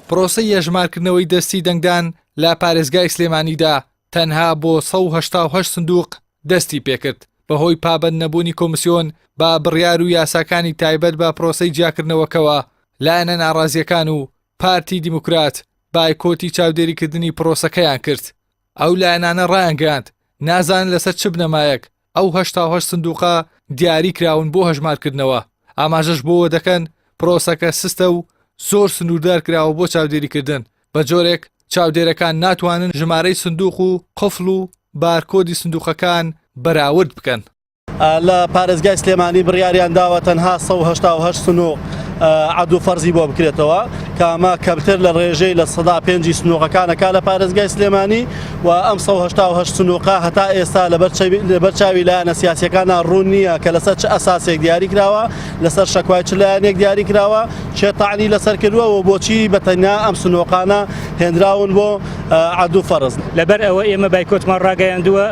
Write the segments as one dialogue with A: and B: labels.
A: پرۆسەی هێژمارکردنەوەی دەستی دەنگدان لە پارێزگای سلێمانیدا تەنها بۆ 188 سندوق دەستی پێکرد بەهۆی پابەند نەبوونی کۆمسیۆن با بڕیار و یاساکانی تایبەت بە پرۆسەی جیاکردنەوەکەوە لایەنە ناڕازیەکان و پارتی دیموکرات بایکۆتی چاودێریکردنی پرۆسەکەیان کرد. ئەو لایەنانە ڕایانگەاند نازان لەسەر چ بنەمایەک ئەو 88 سندوقە دیاری کراون بۆ هەژمارکردنەوە. ئاماژەش بۆوە دەکەن پرۆسەکە سستە و زۆر سنووردار کراوە بۆ چاودێریکردن بە جۆرێک چاودێرەکان ناتوانن ژمارەی سندوق و قفڵ و بارکۆدی سندوقەکان بەراورد بکەن.
B: لە پارێزگای سلێمانی بڕیاریان داوە تەنها 188 سنووق عەدو فەرزی بۆ بکرێتەوە کە ئەمە کەمتر لە ڕێژەی لە 105 سنووقەکانەکە لە پارێزگای سلێمانی و ئەم 188 سنووقە هەتا ئێستا لەبەرچاوی لایەنە سیاسیەکانە ڕوون نییە کە لەسەر چ ئەساسێک دیاری کراوە لەسەر شەکوای چ لایەنێک دیاری کراوە چێ تاعنی لەسەر کردووە و بۆچی بەتەنیا ئەم سنووقانە هێنراون بۆ عەدو فەرز.
C: لەبەر ئەوە ئێمە بایکۆتمان ڕاگەیاندووە.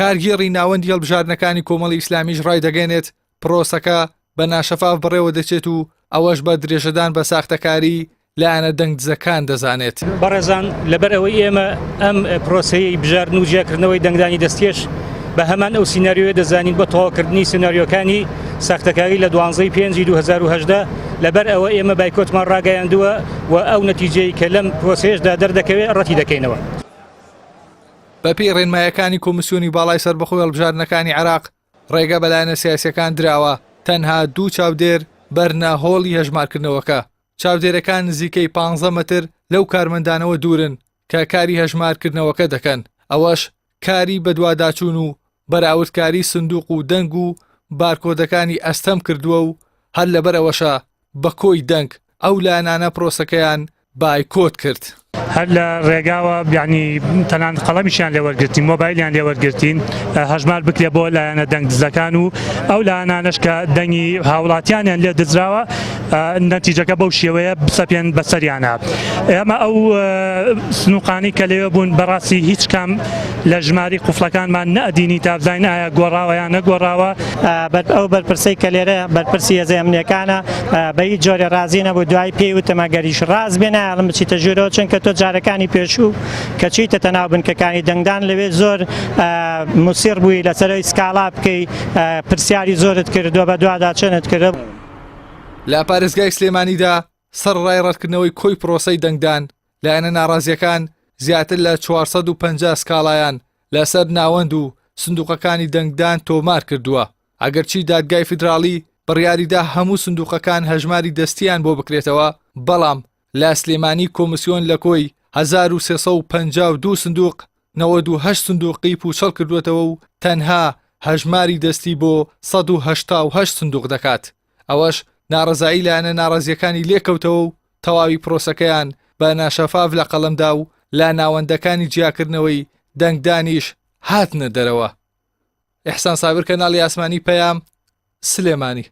A: کارگێڕی ناوەندی هەڵبژاردنەکانی کۆمەڵی ئیسلامیش ڕای دەگەێنێت پرۆسەکە بە ناشەفاف بڕێوە دەچێت و ئەوەش بە درێژەدان بە ساختەکاری لایەنە دەنگدزەکان دەزانێت.
C: بەڕێزان لەبەر ئەوەی ئێمە ئەم پرۆسەی بژاردن و جیاکردنەوەی دەنگدانی دەستێش بە هەمان ئەو سیناریۆ دەزانین بە تەواوکردنی سیناریۆکانی ساختەکاری لە 12/5/2018 لەبەر ئەوە ئێمە بایکۆتمان ڕاگەیاندووە و ئەو نەتیجەی کە لەم پرۆسەیەشدا دەردەکەوێت ڕەتی دەکەینەوە.
A: بەپێی ڕێنمایەکانی کۆمسیۆنی باڵای سەربەخۆی هەڵبژاردنەکانی عێراق ڕێگە بەلایەنە سیاسیەکان دراوە تەنها 2 چاودێر بەرنە هۆڵی هەژمارکردنەوەکە. چاودێرەکان نزیکەی 15 مەتر لەو کارمەندانەوە دوورن کە کاری هەژمارکردنەوەکە دەکەن. ئەوەش کاری بەدواداچوون و بەراوردکاری سندوق و دەنگ و بارکۆدەکانی ئەستەم کردووە و هەر لەبەر ئەوەشە بە کۆی دەنگ ئەو لایەنانە پرۆسەکەیان بایکۆت کرد.
D: هەر لە ڕێگاوە بیانی تەنان قەڵەمیشیان لێوەرگرتین مۆبایلیان لێوەرگرتین هەژمار بکرێ بۆ لایەنە دەنگ دزەکان و ئەو لایەنانەش کە دەنگی هاوڵاتیانیان لێ دزراوە نەتیجەکە بەو شێوەیە بسەپێن بەسەریانە. ئێمە ئەو سنووقانی کە لێوە بوون بەڕاستی هیچ کام لە ژماری قوفڵەکانمان نەئەدینی تا بزانین ئایا گۆڕاوە یان نەگۆڕاوە.
E: ئەو بەرپرسەی کە لێرە بەرپرسی هێزە ئەمنیەکانە بە هیچ جۆرە ڕازی نەبوو دوای پێی وتم ئەگەریش ڕاز بێنە ئەڵم بچیتە ژوورەوە چونکە تۆ جارەکانی پێشوو کە چیتە تەناو بنکەکانی دەنگدان لەوێ زۆر موسیر بووی لەسەرەوەی سکاڵا بکەی پرسیاری زۆرت کردووە بە دوواداچنت کردە.
A: لە پارێزگای سلێمانیدا سەر ڕای ڕەتکردنەوەی کۆی پرۆسەی دەنگدان لایەنە ناڕازیەکان زیاتر لە 450 سکاڵایان لەسەر ناوەند و سندوقەکانی دەنگدان تۆمار کردووە. ئەگەرچی دادگای فیدراڵی بڕیاریدا هەموو سندوقەکان هەژماری دەستیان بۆ بکرێتەوە بەڵام لە سلێمانی کۆمسیۆن لە کۆی 1352 سندوق 98 سندوقی پوچەڵ کردوێتەوە و تەنها هەژماری دەستی بۆ 188 سندوق دەکات. ئەوەش ناڕزایی لایەنە ناڕازیەکانی لێکەوتەوە و تەواوی پرۆسەکەیان بە ناشەفاف لە قەڵەمدا و لا ناوەندەکانی جیاکردنەوەی دەنگدانیش هاتنە دەرەوە. ئیحسان سابر کەناڵی ئاسمانی پەیام سلێمانی.